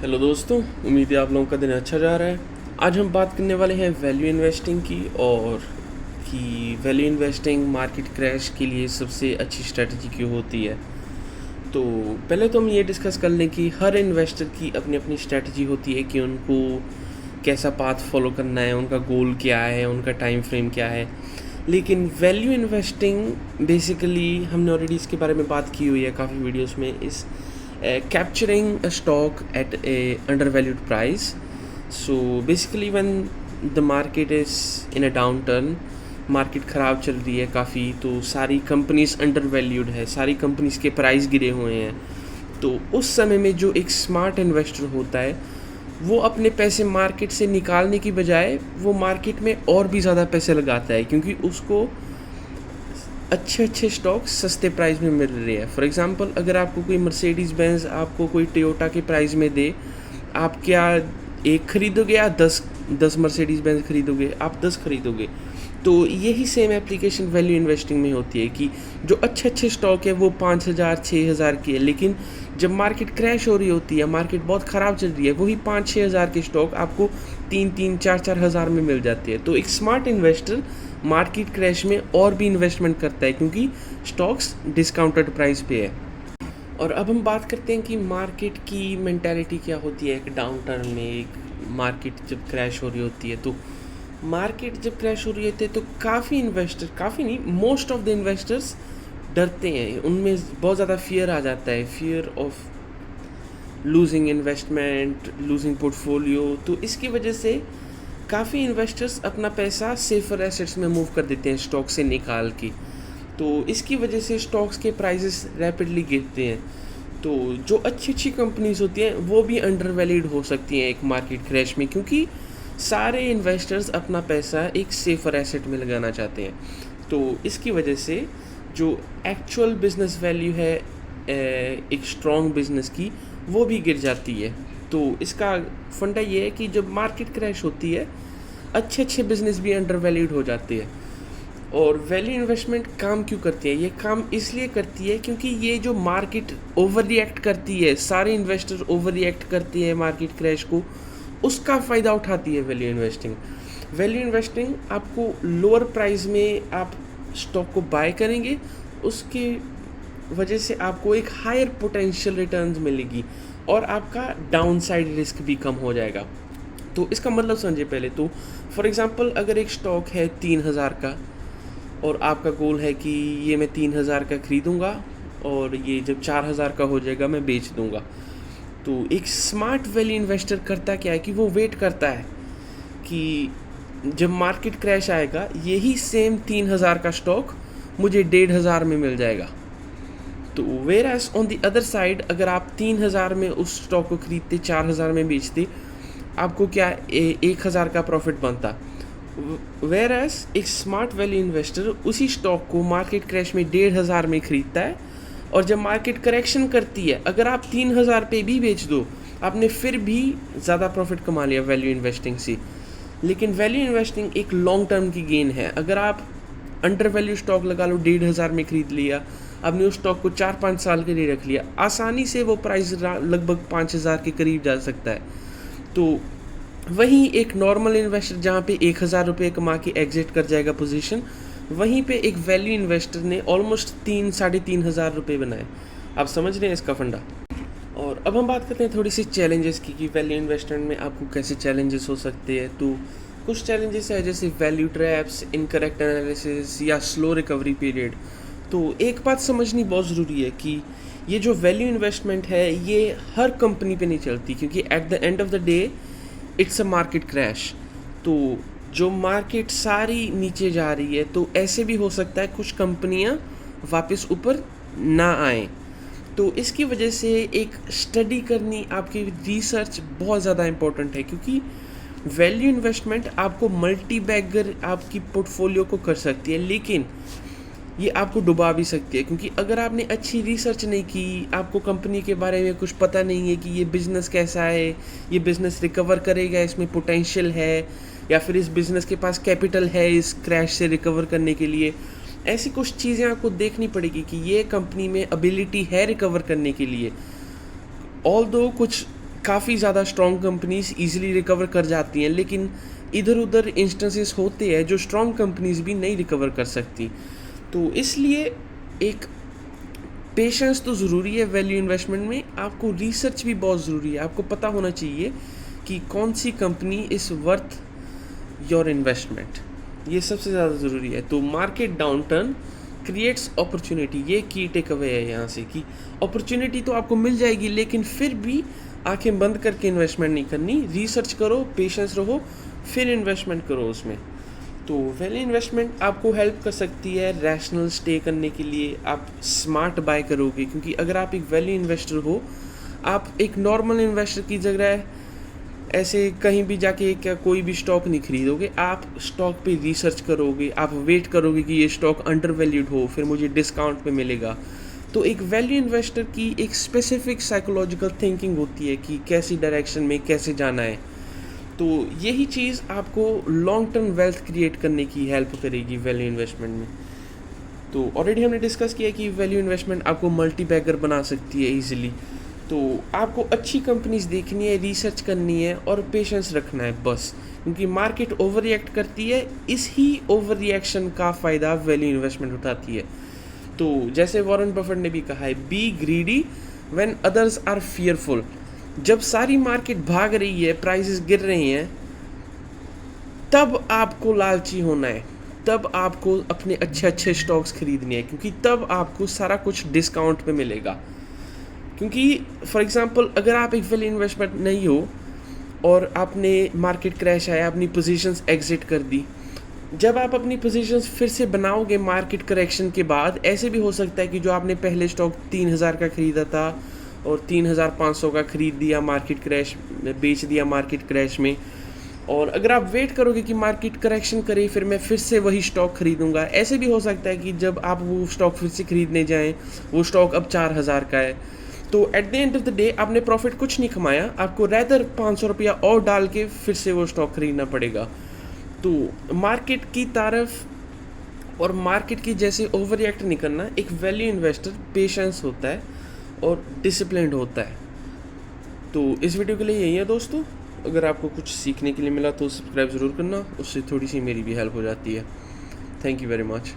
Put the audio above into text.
Hello दोस्तों, उम्मीद है आप लोगों का दिन अच्छा जा रहा है। आज हम बात करने वाले हैं वैल्यू इन्वेस्टिंग की और कि वैल्यू इन्वेस्टिंग मार्केट क्रैश के लिए सबसे अच्छी स्ट्रेटजी क्यों होती है। तो पहले तो हम ये डिस्कस कर लें कि हर इन्वेस्टर की अपनी अपनी स्ट्रेटजी होती है कि उनको कैसा पाथ फॉलो करना है, उनका गोल क्या है, उनका टाइम फ्रेम क्या है। लेकिन वैल्यू इन्वेस्टिंग बेसिकली हमने ऑलरेडी इसके बारे में बात की हुई है काफ़ी वीडियोस में, इस capturing a stock at a undervalued price. So basically when the market is in a downturn, market ख़राब चल रही है काफ़ी, तो सारी कंपनीज अंडरवैल्यूड है, सारी कंपनीज के प्राइस गिरे हुए हैं। तो उस समय में जो एक स्मार्ट इन्वेस्टर होता है वो अपने पैसे मार्केट से निकालने की बजाय वो मार्केट में और भी ज़्यादा पैसे लगाता है, क्योंकि उसको अच्छे अच्छे स्टॉक्स सस्ते प्राइस में मिल रहे हैं। फॉर एग्जांपल, अगर आपको कोई मर्सिडीज़ बेंज आपको कोई टोयोटा के प्राइस में दे, आप क्या एक खरीदोगे या दस मर्सिडीज़ बेंज खरीदोगे? आप 10 खरीदोगे। तो यही सेम एप्लीकेशन वैल्यू इन्वेस्टिंग में होती है कि जो अच्छे अच्छे स्टॉक है वो 5,000 6,000 की है, लेकिन जब मार्केट क्रैश हो रही होती है, मार्केट बहुत ख़राब चल रही है, वही 5-6 हज़ार के स्टॉक आपको 3-4 हज़ार में मिल जाती है। तो एक स्मार्ट इन्वेस्टर मार्केट क्रैश में और भी इन्वेस्टमेंट करता है, क्योंकि स्टॉक्स डिस्काउंटेड प्राइस पे है। और अब हम बात करते हैं कि मार्केट की मेंटालिटी क्या होती है एक डाउन टर्न में। एक मार्केट जब क्रैश हो रही होती है, तो मार्केट जब क्रैश हो रही होती है तो काफ़ी इन्वेस्टर, काफ़ी नहीं, मोस्ट ऑफ द इन्वेस्टर्स डरते हैं। उनमें बहुत ज़्यादा फियर आ जाता है, fear of losing investment, losing portfolio. तो इसकी वजह से काफ़ी इन्वेस्टर्स अपना पैसा सेफर एसेट्स में मूव कर देते हैं स्टॉक से निकाल के। तो इसकी वजह से स्टॉक्स के प्राइसेस रैपिडली गिरते हैं। तो जो अच्छी अच्छी कंपनीज होती हैं वो भी अंडर वैल्यूड हो सकती हैं एक मार्केट क्रैश में, क्योंकि सारे इन्वेस्टर्स अपना पैसा एक सेफर एसेट में लगाना चाहते हैं। तो इसकी वजह से जो एक्चुअल बिजनेस वैल्यू है एक स्ट्रॉन्ग बिजनेस की, वो भी गिर जाती है। तो इसका फंडा ये है कि जब मार्केट क्रैश होती है, अच्छे अच्छे बिजनेस भी अंडर वैल्यूड हो जाते हैं। और वैल्यू इन्वेस्टमेंट काम क्यों करती है? ये काम इसलिए करती है क्योंकि ये जो मार्केट ओवर रिएक्ट करती है, सारे इन्वेस्टर ओवर रिएक्ट करते हैं मार्केट क्रैश को, उसका फ़ायदा उठाती है वैल्यू इन्वेस्टिंग। वैल्यू इन्वेस्टिंग आपको लोअर प्राइस में आप स्टॉक को बाय करेंगे, उसकी वजह से आपको एक हायर पोटेंशियल रिटर्न्स मिलेगी और आपका डाउन साइड रिस्क भी कम हो जाएगा। तो इसका मतलब समझिए पहले तो, फॉर एग्ज़ाम्पल, अगर एक स्टॉक है 3,000 का और आपका गोल है कि ये मैं 3,000 का खरीदूँगा और ये जब 4,000 का हो जाएगा मैं बेच दूँगा। तो एक स्मार्ट वैल्यू इन्वेस्टर करता क्या है कि वो वेट करता है कि जब मार्केट क्रैश आएगा, यही सेम 3,000 का स्टॉक मुझे 1,500 में मिल जाएगा। तो whereas on the other side, अगर आप 3,000 में उस स्टॉक को खरीदते, 4,000 में बेचते, आपको क्या 1,000 का प्रॉफिट बनता। वेयर एज एक स्मार्ट वैल्यू इन्वेस्टर उसी स्टॉक को मार्केट क्रैश में 1,500 में खरीदता है, और जब मार्केट करेक्शन करती है, अगर आप 3,000 पे भी बेच दो, आपने फिर भी ज़्यादा प्रॉफिट कमा लिया वैल्यू इन्वेस्टिंग से। लेकिन वैल्यू इन्वेस्टिंग एक लॉन्ग टर्म की गेन है। अगर आप अंडर वैल्यू स्टॉक लगा लो, 1,500 में खरीद लिया, आपने उस स्टॉक को 4-5 साल के लिए रख लिया, आसानी से वो प्राइस लगभग 5,000 के करीब जा सकता है। तो वहीं एक नॉर्मल इन्वेस्टर जहाँ पे 1,000 रुपये कमा के एग्जिट कर जाएगा पोजीशन, वहीं पे एक वैल्यू इन्वेस्टर ने ऑलमोस्ट 3-3,500 रुपये बनाए। आप समझ रहे हैं इसका फंडा। और अब हम बात करते हैं थोड़ी सी चैलेंजेस की कि वैल्यू इन्वेस्टमेंट में आपको कैसे चैलेंजेस हो सकते हैं। तो कुछ चैलेंजेस है जैसे वैल्यू ट्रैप्स, इनकरेक्ट एनालिसिस या स्लो रिकवरी पीरियड। तो एक बात समझनी बहुत ज़रूरी है कि ये जो वैल्यू इन्वेस्टमेंट है ये हर कंपनी पे नहीं चलती, क्योंकि at the end of the day it's a market crash. तो जो मार्केट सारी नीचे जा रही है, तो ऐसे भी हो सकता है कुछ कंपनियां वापस ऊपर ना आएँ। तो इसकी वजह से एक स्टडी करनी, आपकी रिसर्च बहुत ज़्यादा इम्पोर्टेंट है, क्योंकि वैल्यू इन्वेस्टमेंट आपको मल्टी बैगर आपकी पोर्टफोलियो को कर सकती है, लेकिन ये आपको डुबा भी सकती है। क्योंकि अगर आपने अच्छी रिसर्च नहीं की, आपको कंपनी के बारे में कुछ पता नहीं है कि ये बिज़नेस कैसा है, ये बिज़नेस रिकवर करेगा, इसमें पोटेंशियल है, या फिर इस बिज़नेस के पास कैपिटल है इस क्रैश से रिकवर करने के लिए, ऐसी कुछ चीज़ें आपको देखनी पड़ेगी कि ये कंपनी में एबिलिटी है रिकवर करने के लिए। ऑल्दो कुछ काफ़ी ज़्यादा स्ट्रॉन्ग कंपनीज ईजिली रिकवर कर जाती हैं, लेकिन इधर उधर इंस्टेंसेस होते हैं जो स्ट्रॉन्ग कंपनीज भी नहीं रिकवर कर सकती। तो इसलिए एक पेशेंस तो ज़रूरी है वैल्यू इन्वेस्टमेंट में, आपको रिसर्च भी बहुत ज़रूरी है। आपको पता होना चाहिए कि कौन सी company is worth your investment, ये सबसे ज़्यादा ज़रूरी है। तो मार्केट डाउनटर्न क्रिएट्स अपॉर्चुनिटी, ये की टेक अवे है यहाँ से कि अपॉर्चुनिटी तो आपको मिल जाएगी, लेकिन फिर भी आंखें बंद करके इन्वेस्टमेंट नहीं करनी, रिसर्च करो, पेशेंस रहो, फिर इन्वेस्टमेंट करो उसमें। तो वैल्यू इन्वेस्टमेंट आपको हेल्प कर सकती है रैशनल स्टे करने के लिए। आप स्मार्ट बाय करोगे, क्योंकि अगर आप एक वैल्यू इन्वेस्टर हो, आप एक नॉर्मल इन्वेस्टर की जगह ऐसे कहीं भी जाके क्या कोई भी स्टॉक नहीं खरीदोगे, आप स्टॉक पे रिसर्च करोगे, आप वेट करोगे कि ये स्टॉक अंडर वैल्यूड हो, फिर मुझे डिस्काउंट पे मिलेगा। तो एक वैल्यू इन्वेस्टर की एक स्पेसिफिक साइकोलॉजिकल थिंकिंग होती है कि कैसी डायरेक्शन में कैसे जाना है। तो यही चीज़ आपको लॉन्ग टर्म वेल्थ क्रिएट करने की हेल्प करेगी वैल्यू इन्वेस्टमेंट में। तो ऑलरेडी हमने डिस्कस किया कि वैल्यू इन्वेस्टमेंट आपको मल्टी बैगर बना सकती है ईजिली। तो आपको अच्छी कंपनीज देखनी है, रिसर्च करनी है और पेशेंस रखना है बस, क्योंकि मार्केट ओवर रिएक्ट करती है, इस ही ओवर रिएक्शन का फ़ायदा वैल्यू इन्वेस्टमेंट उठाती है। तो जैसे वॉरेन बफेट ने भी कहा है, be greedy when others are fearful. जब सारी मार्केट भाग रही है, प्राइसेस गिर रही हैं, तब आपको लालची होना है, तब आपको अपने अच्छे अच्छे स्टॉक्स खरीदने हैं, क्योंकि तब आपको सारा कुछ डिस्काउंट पे मिलेगा। क्योंकि फॉर एग्जांपल अगर आप एक वैल्यू इन्वेस्टमेंट नहीं हो और आपने मार्केट क्रैश आया, अपनी पोजीशंस एग्जिट कर दी, जब आप अपनी पोजीशंस फिर से बनाओगे मार्केट करेक्शन के बाद, ऐसे भी हो सकता है कि जो आपने पहले स्टॉक 3000 का ख़रीदा था और 3500 का ख़रीद दिया मार्केट क्रैश में, बेच दिया मार्केट क्रैश में। और अगर आप वेट करोगे कि मार्केट करेक्शन करे फिर मैं फिर से वही स्टॉक खरीदूंगा, ऐसे भी हो सकता है कि जब आप वो स्टॉक फिर से खरीदने जाएं, वो स्टॉक अब 4000 का है, तो at the end of the day आपने प्रॉफिट कुछ नहीं कमाया, आपको रेदर 500 रुपया और डाल के फिर से वो स्टॉक खरीदना पड़ेगा। तो मार्केट की तरफ और मार्केट की जैसे ओवर रिएक्ट नहीं करना। एक वैल्यू इन्वेस्टर पेशेंस होता है और डिसिप्लिन्ड होता है। तो इस वीडियो के लिए यही है दोस्तों। अगर आपको कुछ सीखने के लिए मिला तो सब्सक्राइब ज़रूर करना, उससे थोड़ी सी मेरी भी हेल्प हो जाती है। Thank you very much.